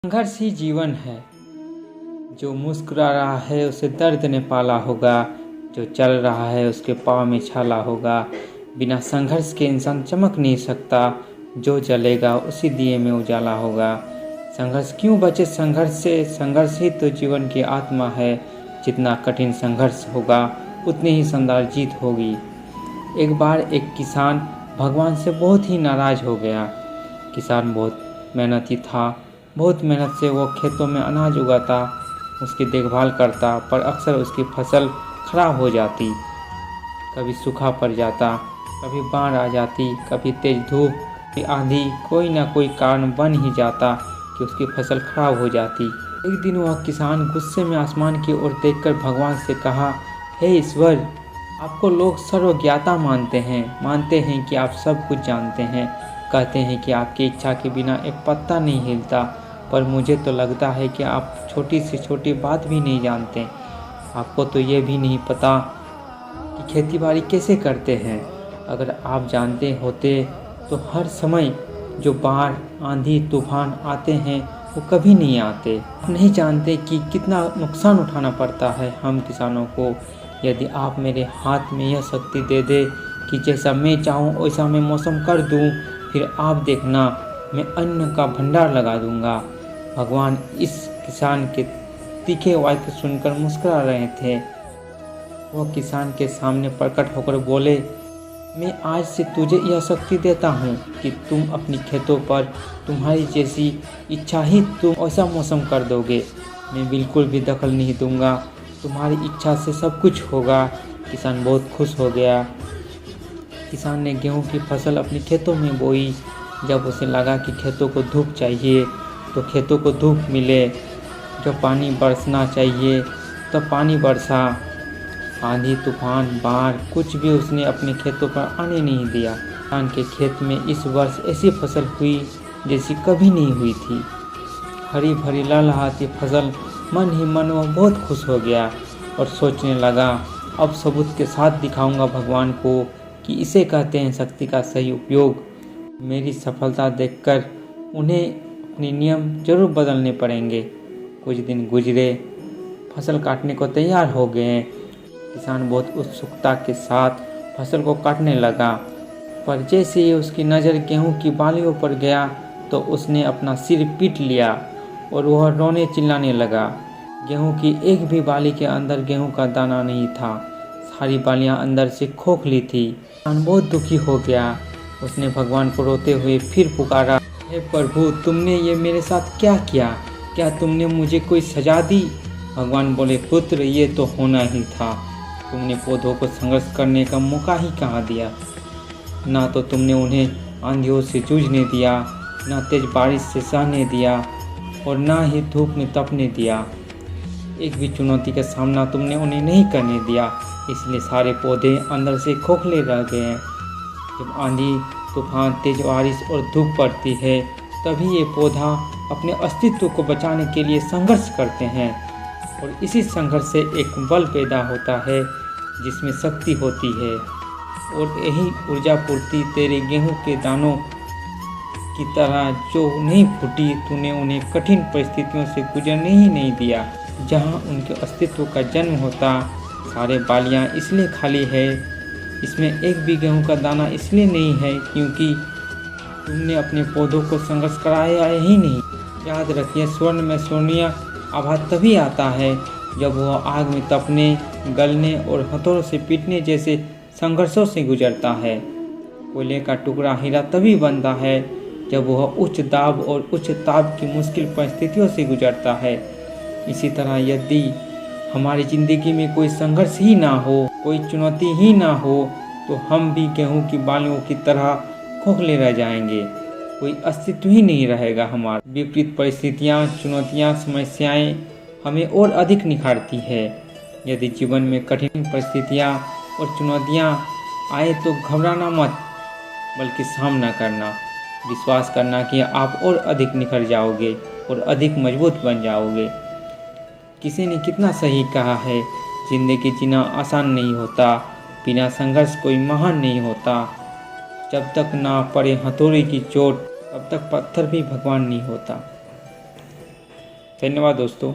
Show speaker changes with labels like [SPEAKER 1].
[SPEAKER 1] संघर्ष ही जीवन है। जो मुस्कुरा रहा है उसे दर्द ने पाला होगा, जो चल रहा है उसके पाँव में छाला होगा। बिना संघर्ष के इंसान चमक नहीं सकता, जो जलेगा उसी दिए में उजाला होगा। संघर्ष क्यों बचे संघर्ष से, संघर्ष ही तो जीवन की आत्मा है। जितना कठिन संघर्ष होगा उतनी ही शानदार जीत होगी। एक बार एक किसान भगवान से बहुत ही नाराज़ हो गया। किसान बहुत मेहनती था, बहुत मेहनत से वो खेतों में अनाज उगाता, उसकी देखभाल करता, पर अक्सर उसकी फसल खराब हो जाती। कभी सूखा पड़ जाता, कभी बाढ़ आ जाती, कभी तेज धूप, कभी आंधी, कोई ना कोई कारण बन ही जाता कि उसकी फसल खराब हो जाती। एक दिन वह किसान गुस्से में आसमान की ओर देखकर भगवान से कहा, हे ईश्वर, आपको लोग सर्वज्ञाता मानते हैं कि आप सब कुछ जानते हैं, कहते हैं कि आपकी इच्छा के बिना एक पत्ता नहीं हिलता, पर मुझे तो लगता है कि आप छोटी से छोटी बात भी नहीं जानते। आपको तो ये भी नहीं पता कि खेतीबाड़ी कैसे करते हैं। अगर आप जानते होते तो हर समय जो बाढ़, आंधी, तूफान आते हैं वो कभी नहीं आते। आप नहीं जानते कि कितना नुकसान उठाना पड़ता है हम किसानों को। यदि आप मेरे हाथ में यह शक्ति दे दे कि जैसा मैं चाहूँ वैसा मैं मौसम कर दूँ, फिर आप देखना मैं अन्न का भंडार लगा दूँगा। भगवान इस किसान के तीखे वाक्य सुनकर मुस्कुरा रहे थे। वह किसान के सामने प्रकट होकर बोले, मैं आज से तुझे यह शक्ति देता हूँ कि तुम अपनी खेतों पर तुम्हारी जैसी इच्छा ही तुम ऐसा मौसम कर दोगे। मैं बिल्कुल भी दखल नहीं दूंगा, तुम्हारी इच्छा से सब कुछ होगा। किसान बहुत खुश हो गया। किसान ने गेहूं की फसल अपने खेतों में बोई। जब उसे लगा कि खेतों को धूप चाहिए तो खेतों को धूप मिले, जब पानी बरसना चाहिए तो पानी बरसा। आंधी, तूफान, बाढ़ कुछ भी उसने अपने खेतों पर आने नहीं दिया। किसान के खेत में इस वर्ष ऐसी फसल हुई जैसी कभी नहीं हुई थी। हरी भरी लहलहाती फसल, मन ही मन वो बहुत खुश हो गया और सोचने लगा, अब सबूत के साथ दिखाऊंगा भगवान को कि इसे कहते हैं शक्ति का सही उपयोग। मेरी सफलता देखकर उन्हें अपने नियम जरूर बदलने पड़ेंगे। कुछ दिन गुजरे, फसल काटने को तैयार हो गए। किसान बहुत उत्सुकता के साथ फसल को काटने लगा, पर जैसे ही उसकी नज़र गेहूं की बालियों पर गया तो उसने अपना सिर पीट लिया और वह रोने चिल्लाने लगा। गेहूं की एक भी बाली के अंदर गेहूं का दाना नहीं था, सारी बालियां अंदर से खोखली थी। किसान बहुत दुखी हो गया। उसने भगवान को रोते हुए फिर पुकारा, हे प्रभु, तुमने ये मेरे साथ क्या किया? क्या तुमने मुझे कोई सजा दी? भगवान बोले, पुत्र, ये तो होना ही था। तुमने पौधों को संघर्ष करने का मौका ही कहाँ दिया। ना तो तुमने उन्हें आंधियों से जूझने दिया, ना तेज बारिश से सहने दिया और ना ही धूप में तपने दिया। एक भी चुनौती का सामना तुमने उन्हें नहीं करने दिया, इसलिए सारे पौधे अंदर से खोखले रह गए। जब आंधी, तूफान, तेज बारिश और धूप पड़ती है तभी ये पौधा अपने अस्तित्व को बचाने के लिए संघर्ष करते हैं, और इसी संघर्ष से एक बल पैदा होता है जिसमें शक्ति होती है। और यही ऊर्जा पूर्ति तेरे गेहूं के दानों की तरह जो नहीं फूटी, तूने उन्हें कठिन परिस्थितियों से गुजरने ही नहीं दिया। जहां उनके अस्तित्व का जन्म होता, सारे बालियां इसलिए खाली है, इसमें एक भी गेहूं का दाना इसलिए नहीं है क्योंकि तुमने अपने पौधों को संघर्ष कराया ही नहीं। याद रखिए, स्वर्ण में स्वर्णीय आभा तभी आता है जब वह आग में तपने, गलने और हथौड़ों से पीटने जैसे संघर्षों से गुजरता है। कोयले का टुकड़ा हीरा तभी बनता है जब वह उच्च दाब और उच्च ताप की मुश्किल परिस्थितियों से गुजरता है। इसी तरह यदि हमारी ज़िंदगी में कोई संघर्ष ही ना हो, कोई चुनौती ही ना हो, तो हम भी गेहूं की बालियों की तरह खोखले रह जाएंगे। कोई अस्तित्व ही नहीं रहेगा हमारा। विपरीत परिस्थितियाँ, चुनौतियाँ, समस्याएं हमें और अधिक निखारती है। यदि जीवन में कठिन परिस्थितियाँ और चुनौतियाँ आए तो घबराना मत, बल्कि सामना करना, विश्वास करना कि आप और अधिक निखर जाओगे और अधिक मजबूत बन जाओगे। किसी ने कितना सही कहा है, जिंदगी जीना आसान नहीं होता, बिना संघर्ष कोई महान नहीं होता। जब तक ना पड़े हथौड़े की चोट तब तक पत्थर भी भगवान नहीं होता। धन्यवाद दोस्तों।